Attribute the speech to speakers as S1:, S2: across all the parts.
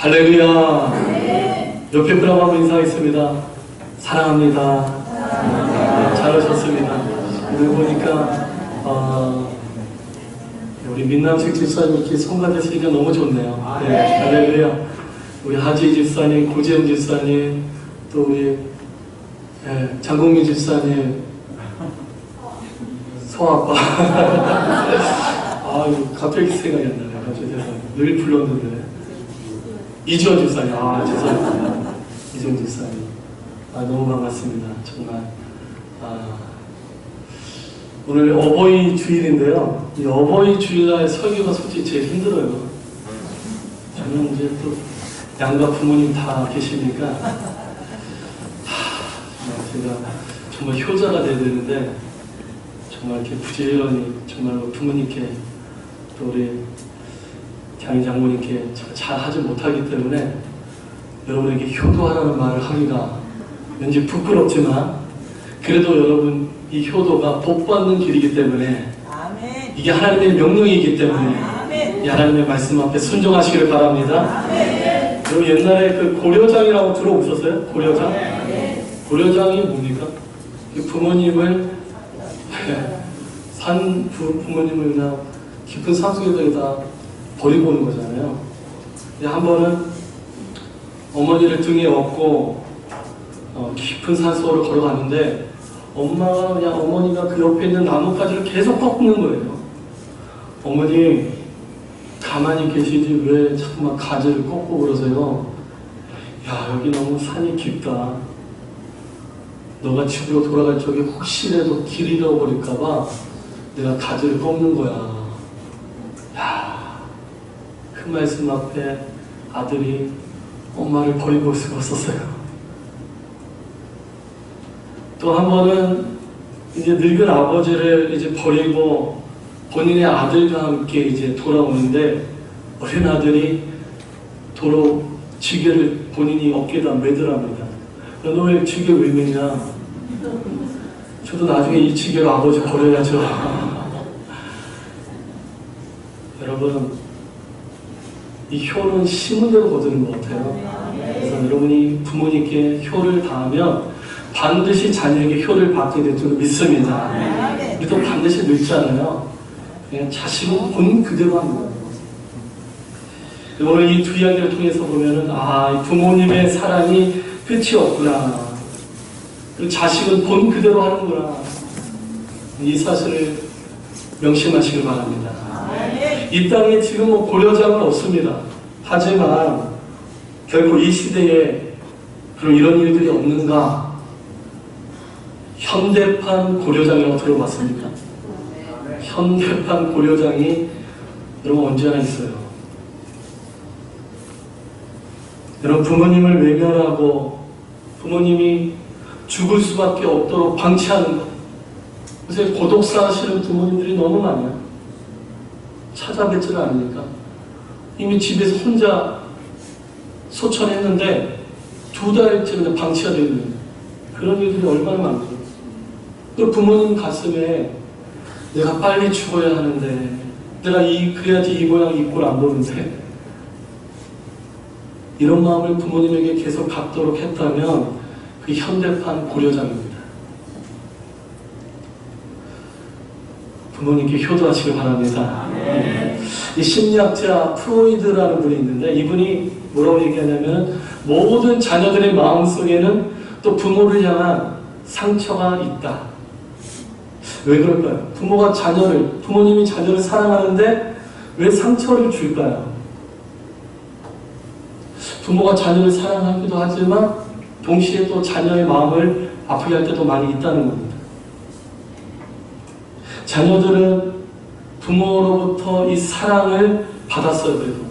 S1: 할렐루야. 네. 옆에 분하고 한번 인사하겠습니다. 사랑합니다. 네, 잘 오셨습니다. 오늘 보니까 우리 민남식 집사님 이렇게 성가되시니까 너무 좋네요. 네, 할렐루야. 우리 하지 집사님, 고재영 집사님, 또 우리 장국민 집사님, 소아빠. 갑자기 생각이 안 나네요. 갑자기 늘 불렀는데. 이지원 집사님, 죄송합니다. 이지원 집사님. 너무 반갑습니다. 정말. 오늘 어버이 주일인데요. 이 어버이 주일날 설교가 솔직히 제일 힘들어요. 저는 이제 또 양가 부모님 다 계시니까 제가 정말 효자가 돼야 되는데 정말 이렇게 부지런히 정말로 부모님께 또 우리 장인 장모님께 잘 하지 못하기 때문에 여러분에게 효도하라는 말을 하기가 왠지 부끄럽지만 그래도 여러분 이 효도가 복받는 길이기 때문에 아멘. 이게 하나님의 명령이기 때문에 아멘. 이 하나님의 말씀 앞에 순종하시기를 바랍니다. 아멘. 여러분 옛날에 그 고려장이라고 들어보셨어요? 고려장? 아멘. 고려장이 뭡니까? 부모님을 부모님을 그냥 깊은 산속에다 버리고 오는 거잖아요. 한 번은 어머니를 등에 업고 깊은 산속으로 걸어가는데 엄마가 그냥 어머니가 그 옆에 있는 나뭇가지를 계속 꺾는 거예요. 어머니 가만히 계시지 왜 자꾸만 가지를 꺾고 그러세요? 야, 여기 너무 산이 깊다. 너가 집으로 돌아갈 적에 혹시라도 길 잃어버릴까봐 내가 가지를 꺾는 거야. 야, 그 말씀 앞에 아들이 엄마를 버리고 있었어요. 또 한 번은 이제 늙은 아버지를 이제 버리고 본인의 아들과 함께 이제 돌아오는데 어린 아들이 도로 지게를 본인이 어깨에다 매더랍니다. 너 왜 지게 왜 매냐? 저도 나중에 이 지게로 아버지 버려야죠. 여러분, 이 효는 심은 대로 거두는 것 같아요. 그래서 여러분이 부모님께 효를 다하면 반드시 자녀에게 효를 받게 될 줄 믿습니다. 우리도 반드시 늙잖아요. 그냥 자식은 본 그대로 합니다. 오늘 이 두 이야기를 통해서 보면은 부모님의 사랑이 끝이 없구나. 그리고 자식은 본 그대로 하는구나. 이 사실을 명심하시길 바랍니다. 이 땅에 지금 고려장은 없습니다. 하지만 결코 이 시대에 그럼 이런 일들이 없는가? 현대판 고려장이라고 들어봤습니까? 현대판 고려장이 여러분 언제나 있어요. 여러분 부모님을 외면하고 부모님이 죽을 수밖에 없도록 방치하는 것. 요새 고독사 하시는 부모님들이 너무 많아요. 찾아뵙지를 않으니까. 이미 집에서 혼자 소천했는데 2달째 방치가 되어 있는 그런 일들이 얼마나 많죠. 또 부모님 가슴에 내가 빨리 죽어야 하는데 내가 그래야지 이 모양 이 꼴 안 보는데 이런 마음을 부모님에게 계속 갖도록 했다면 그게 현대판 고려장입니다. 부모님께 효도하시길 바랍니다. 이 심리학자 프로이드라는 분이 있는데 이분이 뭐라고 얘기하냐면 모든 자녀들의 마음속에는 또 부모를 향한 상처가 있다. 왜 그럴까요? 부모님이 자녀를 사랑하는데 왜 상처를 줄까요? 부모가 자녀를 사랑하기도 하지만 동시에 또 자녀의 마음을 아프게 할 때도 많이 있다는 겁니다. 자녀들은 부모로부터 이 사랑을 받았어야 되고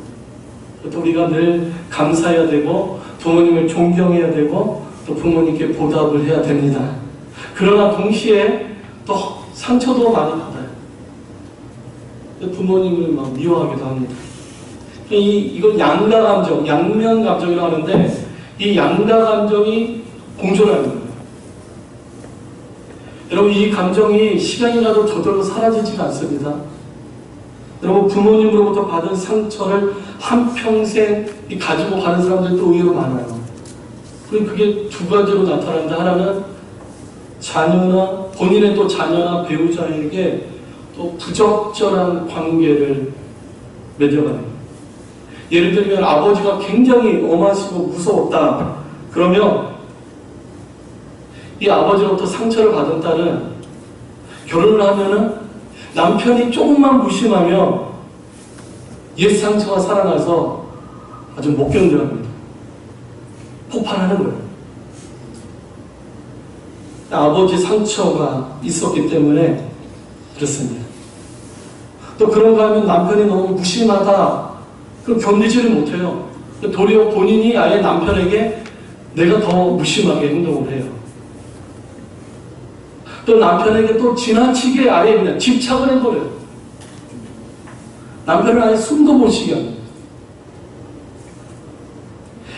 S1: 또 우리가 늘 감사해야 되고 부모님을 존경해야 되고 또 부모님께 보답을 해야 됩니다. 그러나 동시에 또 상처도 많이 받아요. 부모님을 막 미워하기도 합니다. 이걸 양가 감정, 양면 감정이라고 하는데 이 양가 감정이 공존하는 거예요. 여러분 이 감정이 시간이 가도 저절로 사라지지가 않습니다. 여러분, 부모님으로부터 받은 상처를 한평생 가지고 가는 사람들도 의외로 많아요. 그리고 그게 두 가지로 나타나는데, 하나는 자녀나 본인의 또 자녀나 배우자에게 또 부적절한 관계를 맺어가는 거예요. 예를 들면 아버지가 굉장히 엄하시고 무서웠다. 그러면 이 아버지로부터 상처를 받은 딸은 결혼을 하면은 남편이 조금만 무심하면 옛 상처가 살아나서 아주 못 견뎌합니다. 폭발하는 거예요. 아버지 상처가 있었기 때문에 그렇습니다. 또 그런가 하면 남편이 너무 무심하다. 그럼 견디지를 못해요. 도리어 본인이 아예 남편에게 내가 더 무심하게 행동을 해요. 또 남편에게 또 지나치게 아예 그냥 집착을 해버려요. 남편을 아예 숨도 못 쉬게 합니다.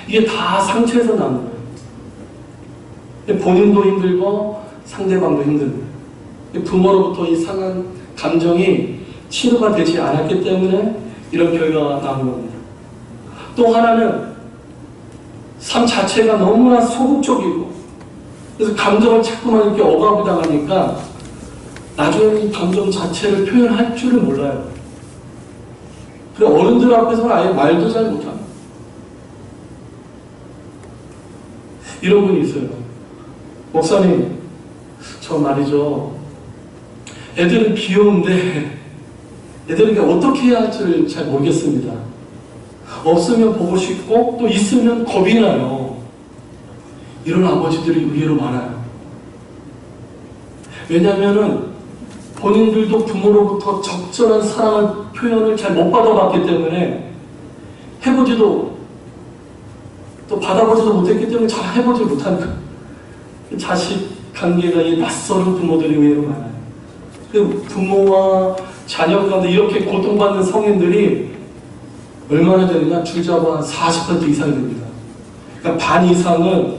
S1: 이게 다 상처에서 나는 거예요. 본인도 힘들고 상대방도 힘들고, 부모로부터 이 상한 감정이 치료가 되지 않았기 때문에 이런 결과가 나온 겁니다. 또 하나는 삶 자체가 너무나 소극적이고, 그래서 감정을 자꾸만 이렇게 억압을 당하니까 나중에 이 감정 자체를 표현할 줄을 몰라요. 그래서 어른들 앞에서는 아예 말도 잘 못합니다. 이런 분이 있어요. 목사님, 저 말이죠, 애들은 귀여운데 애들에게 어떻게 해야 할지를 잘 모르겠습니다. 없으면 보고 싶고 또 있으면 겁이 나요. 이런 아버지들이 의외로 많아요. 왜냐하면 본인들도 부모로부터 적절한 사랑을 표현을 잘 못 받아봤기 때문에 해보지도 또 받아보지도 못했기 때문에 잘 해보지 못하니까 자식 관계가 낯설은 부모들이 의외로 많아요. 그 부모와 자녀 가운데 이렇게 고통받는 성인들이 얼마나 되느냐? 줄잡아 40% 이상이 됩니다. 그러니까 반 이상은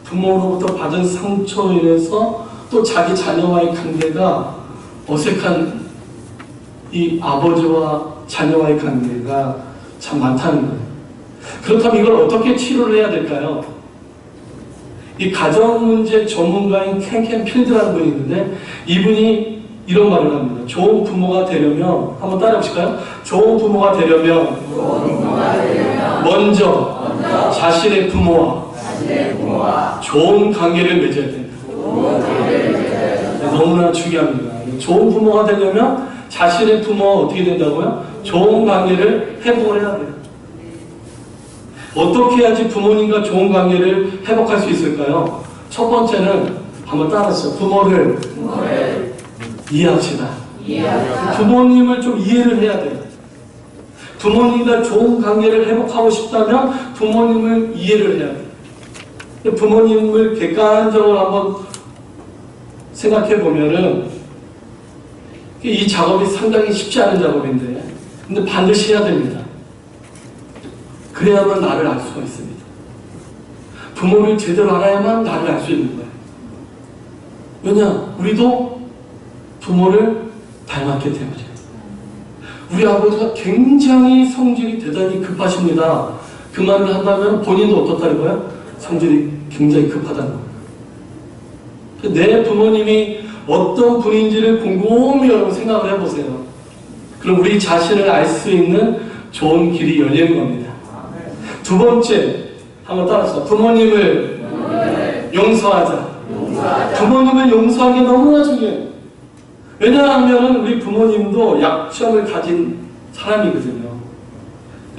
S1: 부모로부터 받은 상처로 인해서 또 자기 자녀와의 관계가 어색한 이 아버지와 자녀와의 관계가 참 많다는 거예요. 그렇다면 이걸 어떻게 치료를 해야 될까요? 이 가정문제 전문가인 켄 필드라는 분이 있는데, 이분이 이런 말을 합니다. 좋은 부모가 되려면, 한번 따라해 보실까요? 좋은 부모가 되려면 먼저 자신의 부모와 좋은 관계를 맺어야 됩니다. 너무나 중요합니다. 좋은 부모가 되려면 자신의 부모와 어떻게 된다고요? 좋은 관계를 회복을 해야 돼요. 어떻게 해야지 부모님과 좋은 관계를 회복할 수 있을까요? 첫 번째는 한번 따라하시죠. 부모를 이해합시다. 부모님을 좀 이해를 해야 돼요. 부모님과 좋은 관계를 회복하고 싶다면 부모님을 이해를 해야 돼요. 부모님을 객관적으로 한번 생각해 보면은 이 작업이 상당히 쉽지 않은 작업인데, 근데 반드시 해야 됩니다. 그래야만 나를 알 수가 있습니다. 부모를 제대로 알아야만 나를 알 수 있는 거예요. 왜냐? 우리도 부모를 닮았기 때문이에요. 우리 아버지가 굉장히 성질이 대단히 급하십니다. 그 말을 한다면 본인도 어떻다는 거예요? 성질이 굉장히 급하다는 거예요. 내 부모님이 어떤 분인지를 곰곰이 여러분 생각을 해보세요. 그럼 우리 자신을 알 수 있는 좋은 길이 열리는 겁니다. 두 번째, 한번 따라서 부모님을 용서하자. 부모님을 용서하기 너무나 중요해요. 왜냐하면 우리 부모님도 약점을 가진 사람이거든요.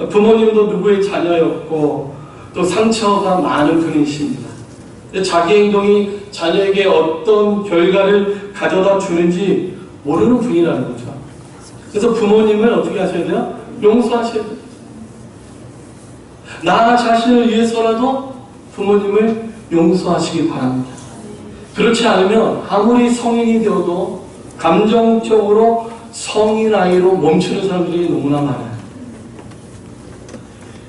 S1: 부모님도 누구의 자녀였고 또 상처가 많은 분이십니다. 자기 행동이 자녀에게 어떤 결과를 가져다 주는지 모르는 분이라는 거죠. 그래서 부모님을 어떻게 하셔야 돼요? 용서하셔야 돼요. 나 자신을 위해서라도 부모님을 용서하시기 바랍니다. 그렇지 않으면 아무리 성인이 되어도 감정적으로 성인 아이로 멈추는 사람들이 너무나 많아요.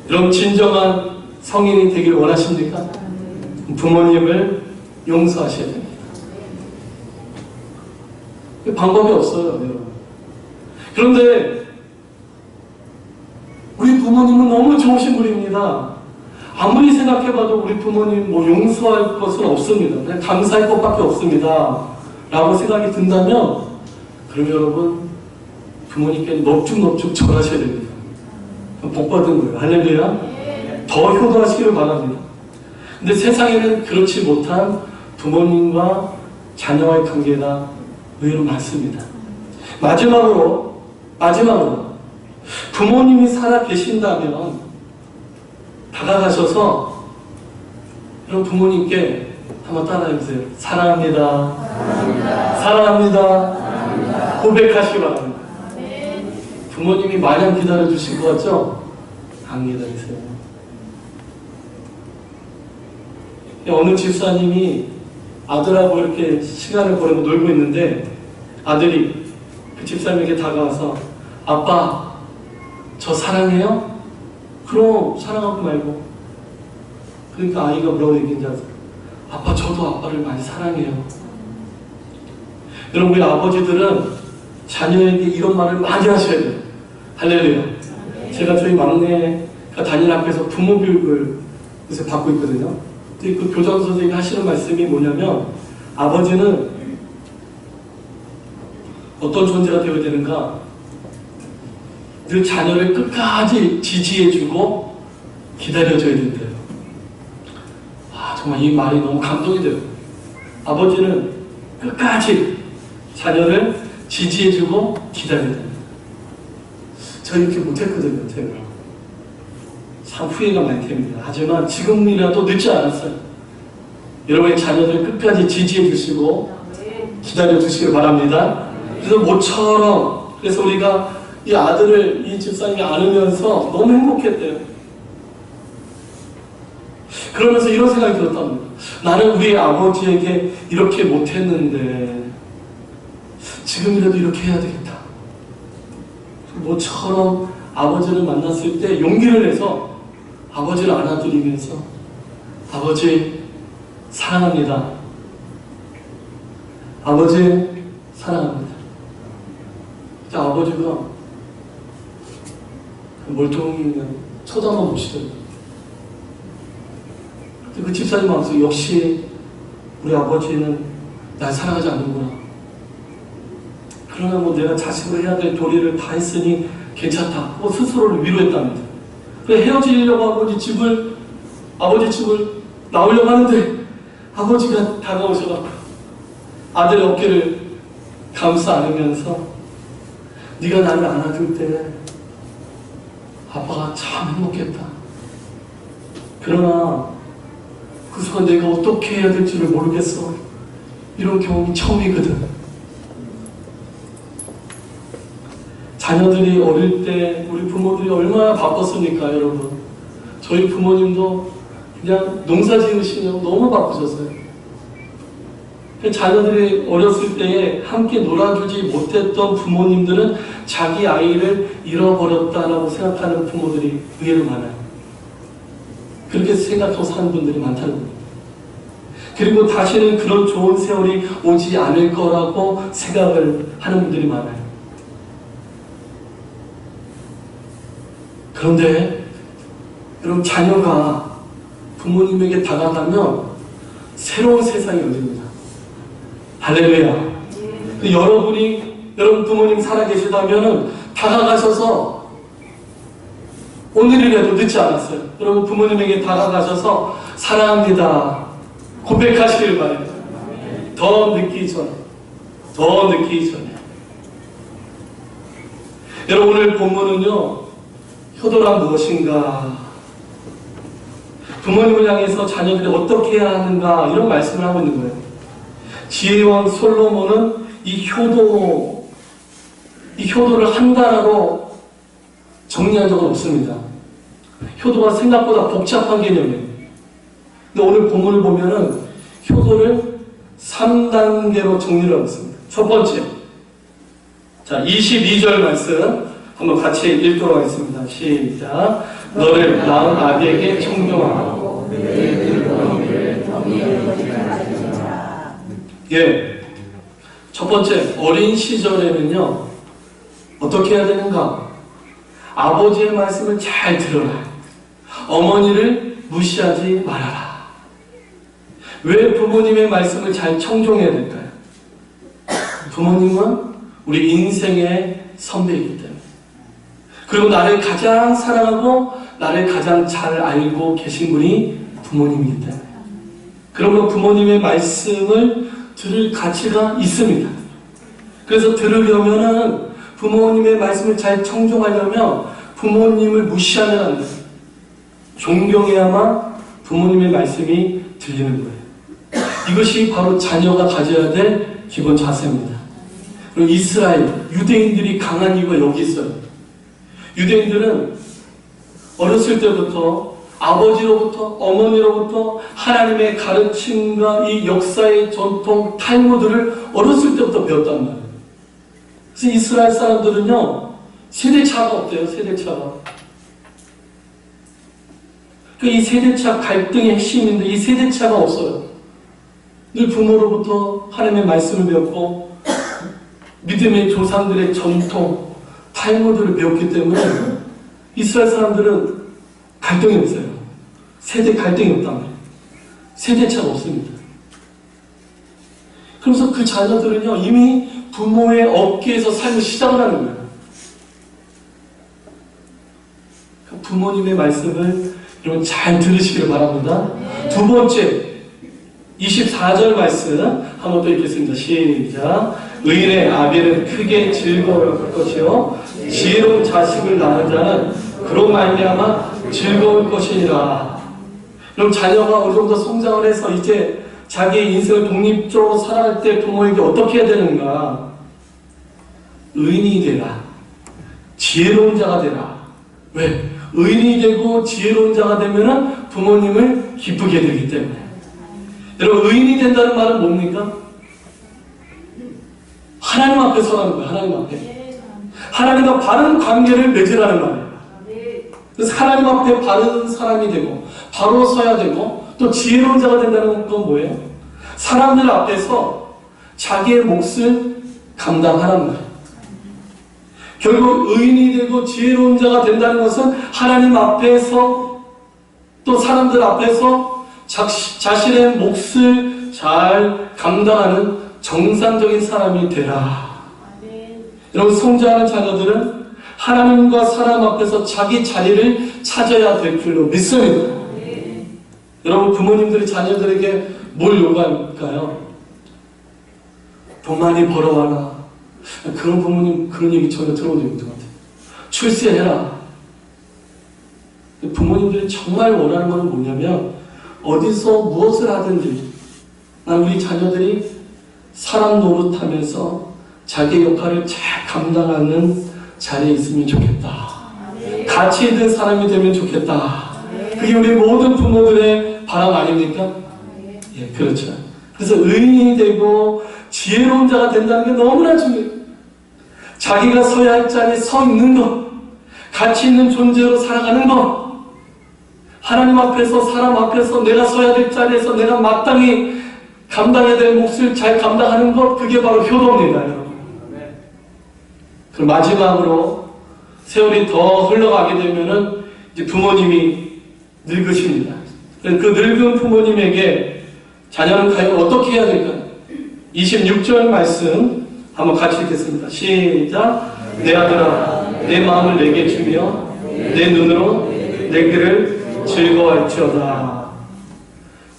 S1: 여러분, 진정한 성인이 되길 원하십니까? 부모님을 용서하셔야 됩니다. 방법이 없어요, 여러분. 그런데 부모님은 너무 좋으신 분입니다. 아무리 생각해봐도 우리 부모님 뭐 용서할 것은 없습니다. 그냥 감사할 것밖에 없습니다. 라고 생각이 든다면, 그럼 여러분, 부모님께 넙죽넙죽 절하셔야 됩니다. 복 받은 거예요. 할렐루야. 더 효도하시기를 바랍니다. 근데 세상에는 그렇지 못한 부모님과 자녀와의 관계가 의외로 많습니다. 마지막으로 부모님이 살아 계신다면 다가가셔서 여러분 부모님께 한번 따라해보세요. 사랑합니다. 사랑합니다. 고백하시기 바랍니다. 부모님이 마냥 기다려주실 것 같죠? 안 기다리세요. 어느 집사님이 아들하고 이렇게 시간을 보내고 놀고 있는데 아들이 그 집사님에게 다가와서 아빠, 저 사랑해요? 그럼 사랑하고 말고. 그러니까 아이가 뭐라고 얘기했는지 아세요? 아빠, 저도 아빠를 많이 사랑해요. 여러분, 우리 아버지들은 자녀에게 이런 말을 많이 하셔야 돼요. 할렐루야. 제가 저희 막내가 다니는 학교에서 부모 교육을 요새 받고 있거든요. 근데 그 교장 선생님이 하시는 말씀이 뭐냐면, 아버지는 어떤 존재가 되어야 되는가? 늘 자녀를 끝까지 지지해주고 기다려줘야 된대요. 정말 이 말이 너무 감동이 돼요. 아버지는 끝까지 자녀를 지지해주고 기다려야 됩니다. 저 이렇게 못했거든요, 제가. 참 후회가 많이 됩니다. 하지만 지금이라도 늦지 않았어요. 여러분의 자녀들 끝까지 지지해주시고 기다려주시길 바랍니다. 그래서 모처럼, 그래서 우리가 이 아들을 이 집사님이 안으면서 너무 행복했대요. 그러면서 이런 생각이 들었답니다. 나는 우리 아버지에게 이렇게 못했는데 지금이라도 이렇게 해야 되겠다. 모처럼 아버지를 만났을 때 용기를 내서 아버지를 안아드리면서 아버지 사랑합니다. 아버지 사랑합니다. 아버지가 멀뚱히 그냥 쳐다만 보시더라고요. 그 집사님 마음속에 역시 우리 아버지는 날 사랑하지 않는구나. 그러나 뭐 내가 자식으로 해야 될 도리를 다 했으니 괜찮다. 스스로를 위로했답니다. 그래 헤어지려고 아버지 집을 나오려고 하는데 아버지가 다가오셔서 아들의 어깨를 감싸 안으면서 네가 나를 안아줄 때 아빠가 참 행복했다. 그러나 그 순간 내가 어떻게 해야 될지를 모르겠어. 이런 경험이 처음이거든. 자녀들이 어릴 때 우리 부모들이 얼마나 바빴습니까, 여러분? 저희 부모님도 그냥 농사 지으시느라고 너무 바쁘셨어요. 자녀들이 어렸을 때에 함께 놀아주지 못했던 부모님들은 자기 아이를 잃어버렸다라고 생각하는 부모들이 의외로 많아요. 그렇게 생각하고 사는 분들이 많다는 겁니다. 그리고 다시는 그런 좋은 세월이 오지 않을 거라고 생각을 하는 분들이 많아요. 그런데 여러분, 자녀가 부모님에게 다가가면 새로운 세상이 열립니다. 할렐루야. 여러분 부모님 살아계시다면 다가가셔서, 오늘이라도 늦지 않았어요. 여러분 부모님에게 다가가셔서 사랑합니다. 고백하시길 바랍니다. 더 늦기 전에. 여러분 오늘 본문은요, 효도란 무엇인가? 부모님을 향해서 자녀들이 어떻게 해야 하는가? 이런 말씀을 하고 있는 거예요. 지혜왕 솔로몬은 이 효도를 한 단어로 정리한 적은 없습니다. 효도가 생각보다 복잡한 개념이에요. 근데 오늘 본문을 보면은 효도를 3단계로 정리를 하고 있습니다. 첫 번째, 자 22절 말씀 한번 같이 읽도록 하겠습니다. 시작. 너를 낳은 아비에게 청종하고 예, 첫 번째, 어린 시절에는요 어떻게 해야 되는가? 아버지의 말씀을 잘 들어라. 어머니를 무시하지 말아라. 왜 부모님의 말씀을 잘 청종해야 될까요? 부모님은 우리 인생의 선배이기 때문에, 그리고 나를 가장 사랑하고 나를 가장 잘 알고 계신 분이 부모님이기 때문에, 그러면 부모님의 말씀을 들을 가치가 있습니다. 그래서 들으려면은, 부모님의 말씀을 잘 청종하려면 부모님을 무시하면 안 돼요. 존경해야만 부모님의 말씀이 들리는 거예요. 이것이 바로 자녀가 가져야 될 기본 자세입니다. 그리고 이스라엘, 유대인들이 강한 이유가 여기 있어요. 유대인들은 어렸을 때부터 아버지로부터, 어머니로부터 하나님의 가르침과 이 역사의 전통, 탈무드를 어렸을 때부터 배웠단 말이에요. 그래서 이스라엘 사람들은요, 세대차가 없대요, 세대차가. 이 세대차 갈등의 핵심인데, 이 세대차가 없어요. 늘 부모로부터 하나님의 말씀을 배웠고, 믿음의 조상들의 전통, 탈무드를 배웠기 때문에, 이스라엘 사람들은 갈등이 없어요. 세대 갈등이 없단 말이에요. 세대차가 없습니다. 그래서 그 자녀들은요, 이미 부모의 어깨에서 삶을 시작을 하는 거예요. 부모님의 말씀을 여러분 잘 들으시기를 바랍니다. 두 번째, 24절 말씀 한번 더 읽겠습니다. 시작. 의인의 아벨은 크게 즐거울 것이요 지혜로운 자식을 낳은 자는 그로 말미암아 즐거울 것이니라. 그럼 자녀가 어느 정도 성장을 해서 이제 자기의 인생을 독립적으로 살아갈 때 부모에게 어떻게 해야 되는가? 의인이 되라. 지혜로운 자가 되라. 왜? 의인이 되고 지혜로운 자가 되면 부모님을 기쁘게 되기 때문에. 여러분, 의인이 된다는 말은 뭡니까? 하나님 앞에 서라는 거예요. 하나님 앞에. 하나님과 바른 관계를 맺으라는 말이에요. 그래서 하나님 앞에 바른 사람이 되고 바로 서야 되고 또 지혜로운 자가 된다는 건 뭐예요? 사람들 앞에서 자기의 몫을 감당하라는 거예요. 결국 의인이 되고 지혜로운 자가 된다는 것은 하나님 앞에서 또 사람들 앞에서 자신의 몫을 잘 감당하는 정상적인 사람이 되라. 여러분, 성장하는 자녀들은 하나님과 사람 앞에서 자기 자리를 찾아야 될 줄로 믿습니다. 여러분, 부모님들이 자녀들에게 뭘 요구할까요? 돈 많이 벌어와라. 그런 부모님 그런 얘기 전혀 들어본 적이 없는 것 같아요. 출세해라. 부모님들이 정말 원하는 것은 뭐냐면, 어디서 무엇을 하든지 난 우리 자녀들이 사람 노릇하면서 자기 역할을 잘 감당하는 자리에 있으면 좋겠다. 가치 있는 사람이 되면 좋겠다. 그게 우리 모든 부모들의 바람 아닙니까? 예, 그렇죠. 그래서 의인이 되고 지혜로운 자가 된다는 게 너무나 중요해요. 자기가 서야 할 자리에 서 있는 것, 가치 있는 존재로 살아가는 것, 하나님 앞에서, 사람 앞에서 내가 서야 될 자리에서 내가 마땅히 감당해야 될 몫을 잘 감당하는 것, 그게 바로 효도입니다, 여러분. 그리고 마지막으로 세월이 더 흘러가게 되면은 이제 부모님이 늙으십니다. 그 늙은 부모님에게 자녀는 과연 어떻게 해야 될까요? 26절 말씀 한번 같이 읽겠습니다. 시작. 내 아들아, 내 마음을 내게 주며 내 눈으로 내 길을 즐거워할지어다.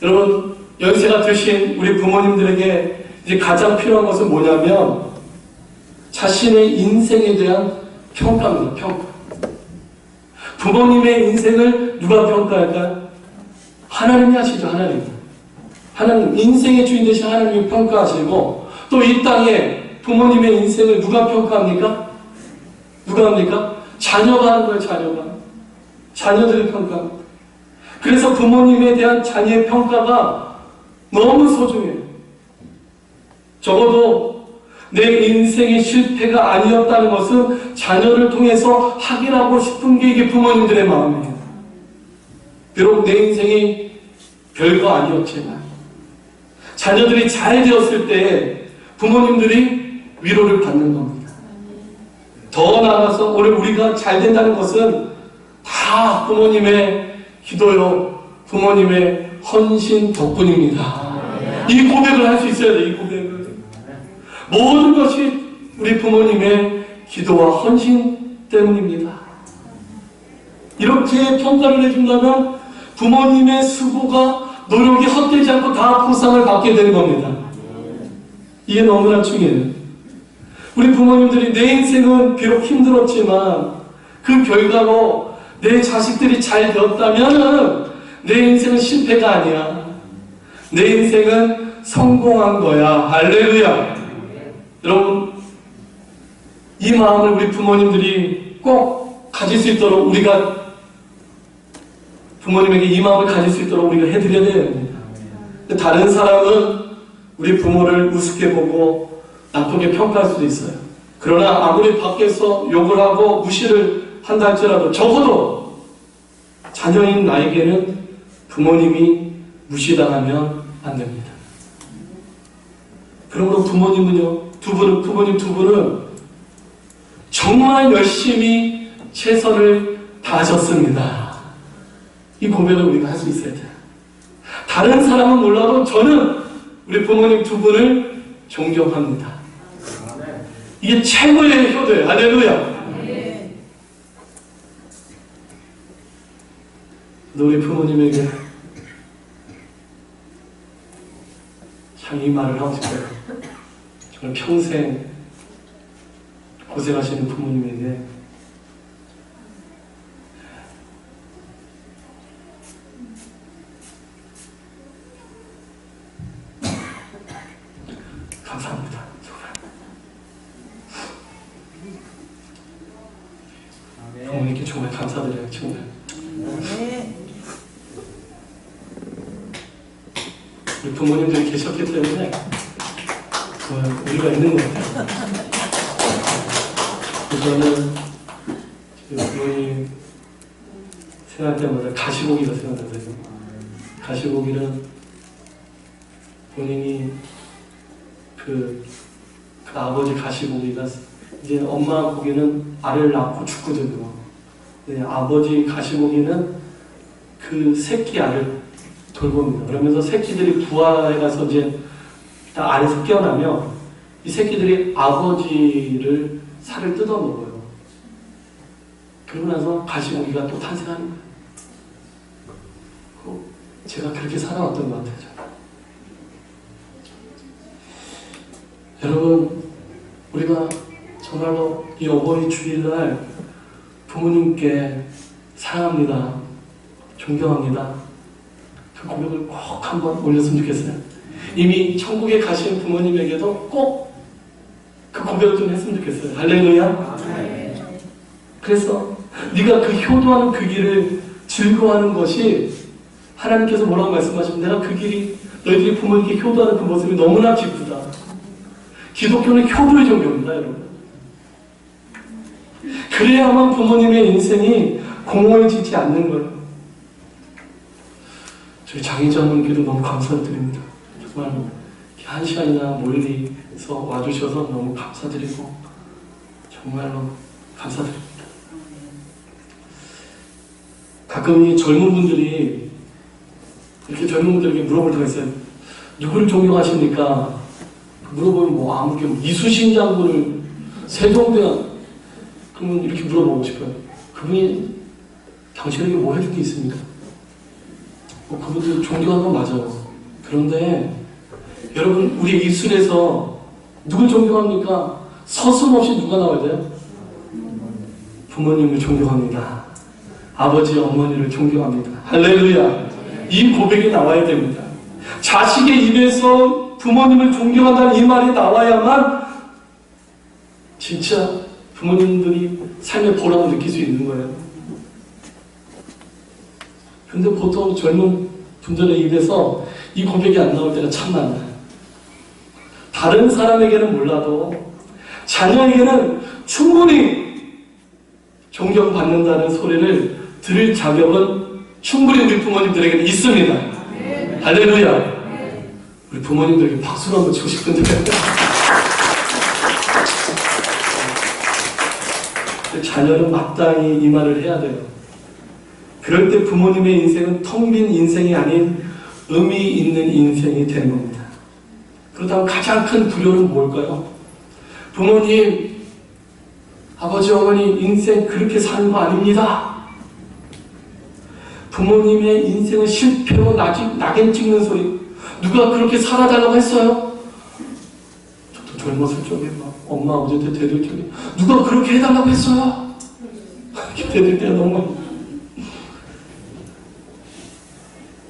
S1: 여러분, 연세가 드신 우리 부모님들에게 이제 가장 필요한 것은 뭐냐면 자신의 인생에 대한 평가입니다. 평가. 부모님의 인생을 누가 평가할까요? 하나님이 하시죠. 하나님, 인생의 주인 되신 하나님이 평가하시고, 또 이 땅에 부모님의 인생을 누가 평가합니까? 누가 합니까? 자녀가 하는 거예요. 자녀들이 평가합니다. 그래서 부모님에 대한 자녀의 평가가 너무 소중해요. 적어도 내 인생의 실패가 아니었다는 것은 자녀를 통해서 확인하고 싶은 게 이게 부모님들의 마음이에요. 비록 내 인생이 별거 아니었지만 자녀들이 잘 되었을 때 부모님들이 위로를 받는 겁니다. 더 나아가서 오늘 우리가 잘 된다는 것은 다 부모님의 기도요, 부모님의 헌신 덕분입니다. 이 고백을 할 수 있어야 돼. 이 고백을. 모든 것이 우리 부모님의 기도와 헌신 때문입니다. 이렇게 평가를 해준다면 부모님의 수고가, 노력이 헛되지 않고 다 보상을 받게 되는 겁니다. 이게 너무나 중요해요. 우리 부모님들이 내 인생은 비록 힘들었지만 그 결과로 내 자식들이 잘 되었다면 내 인생은 실패가 아니야. 내 인생은 성공한 거야. 할렐루야. 여러분, 이 마음을 우리 부모님들이 꼭 가질 수 있도록, 우리가 부모님에게 이 마음을 가질 수 있도록 우리가 해드려야 됩니다. 다른 사람은 우리 부모를 우습게 보고 나쁘게 평가할 수도 있어요. 그러나 아무리 밖에서 욕을 하고 무시를 한다 할지라도 적어도 자녀인 나에게는 부모님이 무시당하면 안 됩니다. 그러므로 부모님은요, 부모님 두 분은 정말 열심히 최선을 다하셨습니다. 이 고백을 우리가 할 수 있어야 돼요. 다른 사람은 몰라도 저는 우리 부모님 두 분을 존경합니다. 이게 최고의 효도예요. 할렐루야. 우리 부모님에게 참 이 말을 하고 싶어요. 정말 평생 고생하시는 부모님에게 감사합니다. 정말 부모님께 정말 감사드려요. 정말. 우리 부모님들이 계셨기 때문에 우리가 있는 것 같아요. 저는 부모님 생각할 때마다 가시고기가 생각나서요. 가시고기는 본인이 그 아버지 가시고기가 이제 엄마 고기는 알을 낳고 죽거든요. 아버지 가시고기는 그 새끼 알을 돌봅니다. 그러면서 새끼들이 부화해가서 이제 다 알에서 깨어나면 이 새끼들이 아버지를 살을 뜯어 먹어요. 그러고 나서 가시고기가 또 탄생하는 거예요. 제가 그렇게 살아왔던 것 같아요. 여러분, 우리가 정말로 이 어버이 주일날 부모님께 사랑합니다, 존경합니다, 그 고백을 꼭 한번 올렸으면 좋겠어요. 이미 천국에 가신 부모님에게도 꼭 그 고백을 좀 했으면 좋겠어요. 할렐루야. 그래서 네가 그 효도하는 그 길을 즐거워하는 것이, 하나님께서 뭐라고 말씀하시면, 내가 그 길이 너희들이 부모님께 효도하는 그 모습이 너무나 기쁘다. 기독교는 효도의 종교입니다, 여러분. 그래야만 부모님의 인생이 공허해지지 않는 거예요. 저희 장희자분께도 너무 감사드립니다. 정말 한 시간이나 멀리서 와주셔서 너무 감사드리고 정말로 감사드립니다. 가끔 이 젊은 분들이 이렇게 젊은 분들에게 물어볼 때가 있어요. 누구를 존경하십니까? 물어보면 뭐 아무게 이수신 장군을, 세종대왕, 그러면 이렇게 물어보고 싶어요. 그분이 당신에게 뭐 해준 게 있습니까? 그분들 존경하는 건 맞아요. 그런데 여러분, 우리 입술에서 누굴 존경합니까? 서슴없이 누가 나와야 돼요? 부모님을 존경합니다. 아버지, 어머니를 존경합니다. 할렐루야. 이 고백이 나와야 됩니다. 자식의 입에서 부모님을 존경한다는 이 말이 나와야만 진짜 부모님들이 삶의 보람을 느낄 수 있는 거예요. 근데 보통 젊은 분들의 입에서 이 고백이 안 나올 때가 참 많아요. 다른 사람에게는 몰라도 자녀에게는 충분히 존경받는다는 소리를 들을 자격은 충분히 우리 부모님들에게는 있습니다. 할렐루야. 우리 부모님들에게 박수를 한번 치고 싶은데 자녀는 마땅히 이 말을 해야 돼요. 그럴 때 부모님의 인생은 텅 빈 인생이 아닌 의미 있는 인생이 되는 겁니다. 그렇다면 가장 큰 불효는 뭘까요? 부모님, 아버지, 어머니 인생 그렇게 사는 거 아닙니다. 부모님의 인생은 실패로 낙인 찍는 소리. 누가 그렇게 살아달라고 했어요? 저도 젊었을 적에 막 엄마 아버지한테 대들 적에 누가 그렇게 해달라고 했어요? 이렇게 대들 때가 너무 많아요.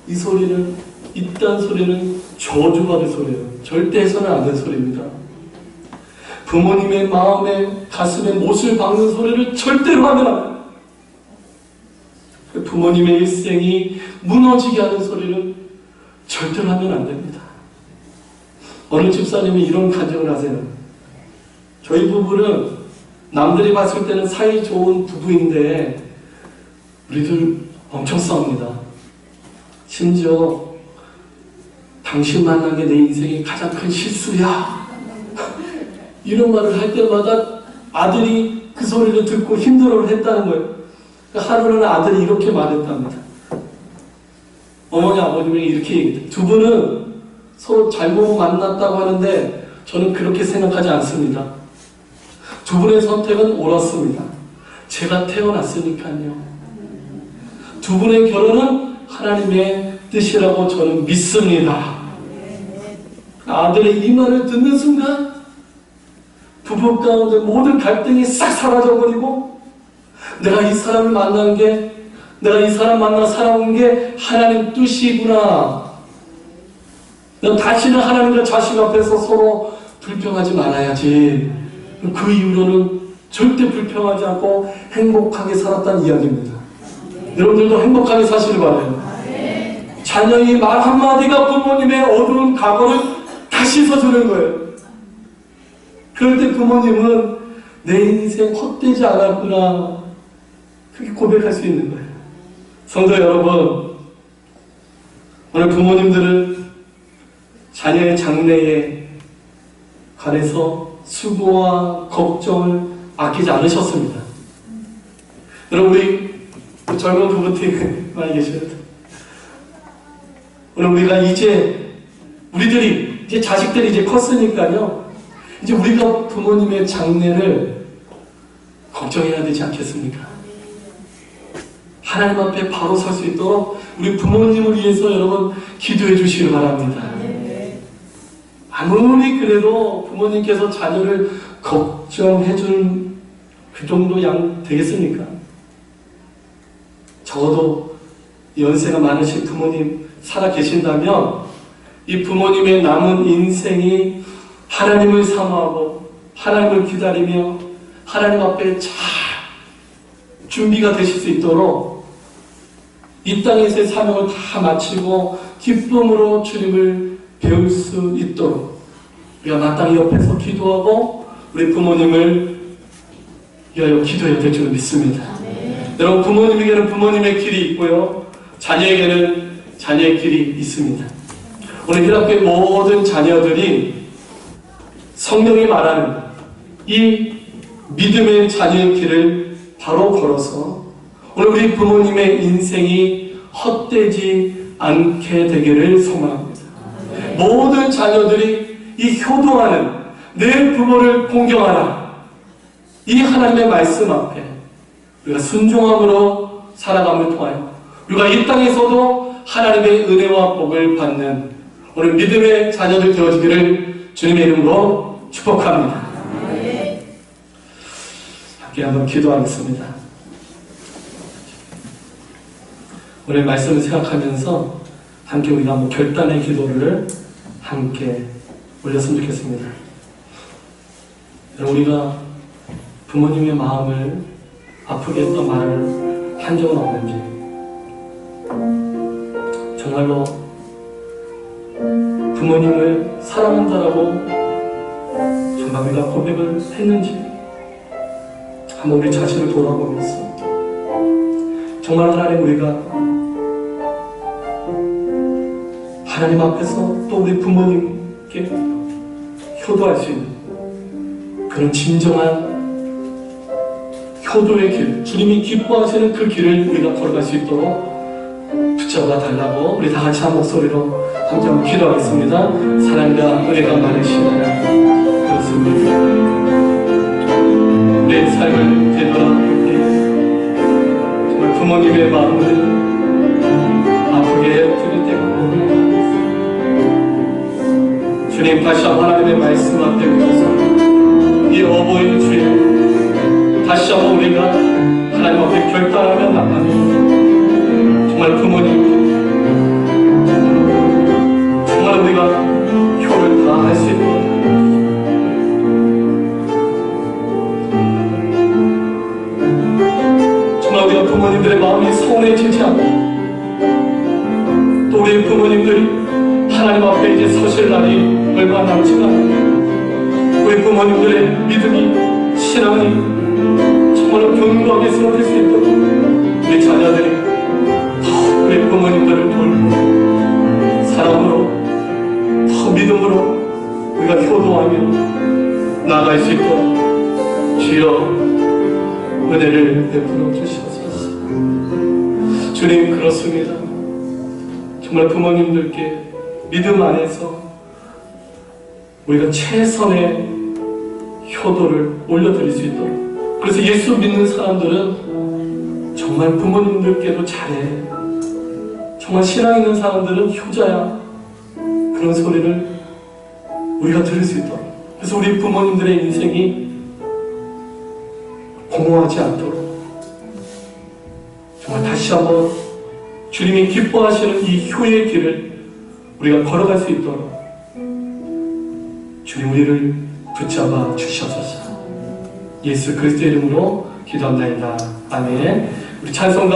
S1: 이 소리는, 이딴 소리는 저주받을 소리예요. 절대 해서는 안 되는 소리입니다. 부모님의 마음에, 가슴에 못을 박는 소리를 절대로 하면 안 돼요. 부모님의 일생이 무너지게 하는 소리는 절대로 하면 안 됩니다. 어느 집사님이 이런 간증을 하세요. 저희 부부는 남들이 봤을 때는 사이 좋은 부부인데 우리들 엄청 싸웁니다. 심지어 당신 만난 게 내 인생의 가장 큰 실수야. 이런 말을 할 때마다 아들이 그 소리를 듣고 힘들어를 했다는 거예요. 하루는 아들이 이렇게 말했답니다. 어머니 아버님이 이렇게 얘기해요. 두 분은 서로 잘못 만났다고 하는데 저는 그렇게 생각하지 않습니다. 두 분의 선택은 옳았습니다. 제가 태어났으니까요. 두 분의 결혼은 하나님의 뜻이라고 저는 믿습니다. 아들의 이 말을 듣는 순간 부부 가운데 모든 갈등이 싹 사라져버리고 내가 이 사람을 만난 게, 내가 이 사람 만나 살아온 게 하나님 뜻이구나. 내가 다시는 하나님과 자식 앞에서 서로 불평하지 말아야지. 그 이후로는 절대 불평하지 않고 행복하게 살았다는 이야기입니다. 여러분들도 행복하게 사시길 바라요. 자녀의 말 한마디가 부모님의 어두운 과거를 다 씻어주는 거예요. 그럴 때 부모님은 내 인생 헛되지 않았구나, 그렇게 고백할 수 있는 거예요. 성도 여러분, 오늘 부모님들은 자녀의 장래에 관해서 수고와 걱정을 아끼지 않으셨습니다. 여러분, 우리 젊은 부부팀 많이 계셔요. 오늘 우리가 우리들이 이제 자식들이 이제 컸으니까요. 이제 우리가 부모님의 장래를 걱정해야 되지 않겠습니까? 하나님 앞에 바로 설 수 있도록 우리 부모님을 위해서 여러분 기도해 주시기 바랍니다. 아무리 그래도 부모님께서 자녀를 걱정해 준 그 정도 양 되겠습니까? 적어도 연세가 많으신 부모님 살아 계신다면 이 부모님의 남은 인생이 하나님을 사모하고 하나님을 기다리며 하나님 앞에 잘 준비가 되실 수 있도록 이 땅에서의 사명을 다 마치고 기쁨으로 주님을 배울 수 있도록 우리가 마땅히 옆에서 기도하고 우리 부모님을 위하여 기도해야 될 줄 믿습니다. 여러분, 부모님에게는 부모님의 길이 있고요, 자녀에게는 자녀의 길이 있습니다. 오늘 희락교회 모든 자녀들이 성령이 말하는 이 믿음의 자녀의 길을 바로 걸어서 오늘 우리 부모님의 인생이 헛되지 않게 되기를 소망합니다. 모든 자녀들이 이 효도하는 내 부모를 공경하라, 이 하나님의 말씀 앞에 우리가 순종함으로 살아감을 통하여 우리가 이 땅에서도 하나님의 은혜와 복을 받는 오늘 믿음의 자녀들 되어지기를 주님의 이름으로 축복합니다. 함께 한번 기도하겠습니다. 오늘 말씀을 생각하면서 함께 우리가 한번 결단의 기도를 함께 올렸으면 좋겠습니다. 우리가 부모님의 마음을 아프게 했던 말을 한 적은 없는지, 정말로 부모님을 사랑한다라고 정말 우리가 고백을 했는지 한번 우리 자신을 돌아보면서 정말 하나님, 우리가 하나님 앞에서 또 우리 부모님께 효도할 수 있는 그런 진정한 효도의 길, 주님이 기뻐하시는 그 길을 우리가 걸어갈 수 있도록 붙잡아 달라고 우리 다 같이 한 목소리로 함께 한번 기도하겠습니다. 사랑과 은혜가 많으시나요? 그렇습니다. 내 삶을 되돌아볼 때 정말 부모님의 마음을 아프게 드릴 때가 많습니다. 주님, 다시 한번 하나님의 말씀 앞에 오셔서 이 어버이 주에 다시 한번 우리가 하나님 앞에 결단하며 나가는 정말 부모님, 정말 우리가 효를 다할 수 있도록 정말 우리가 부모님들의 마음이 서운해지지 않고 또 우리 부모님들이 하나님 앞에 이제 서실 날이 얼마 남지가 않아요. 우리 부모님들의 믿음이, 신앙이 정말로 견고하게 세워질 수 있도록 우리 자녀들이 더 우리 부모님들을 돌고 사랑으로 더 믿음으로 우리가 효도하며 나아갈 수 있도록 주여 은혜를 베풀어 주시옵소서. 주님, 그렇습니다. 정말 부모님들께 믿음 안에서 우리가 최선의 효도를 올려드릴 수 있도록, 그래서 예수 믿는 사람들은 정말 부모님들께도 잘해, 정말 신앙 있는 사람들은 효자야, 그런 소리를 우리가 들을 수 있도록, 그래서 우리 부모님들의 인생이 공허하지 않도록 정말 다시 한번 주님이 기뻐하시는 이 효의 길을 우리가 걸어갈 수 있도록 주님 우리를 붙잡아 주시옵소서. 예수 그리스도의 이름으로 기도합니다. 아멘. 우리 찬송가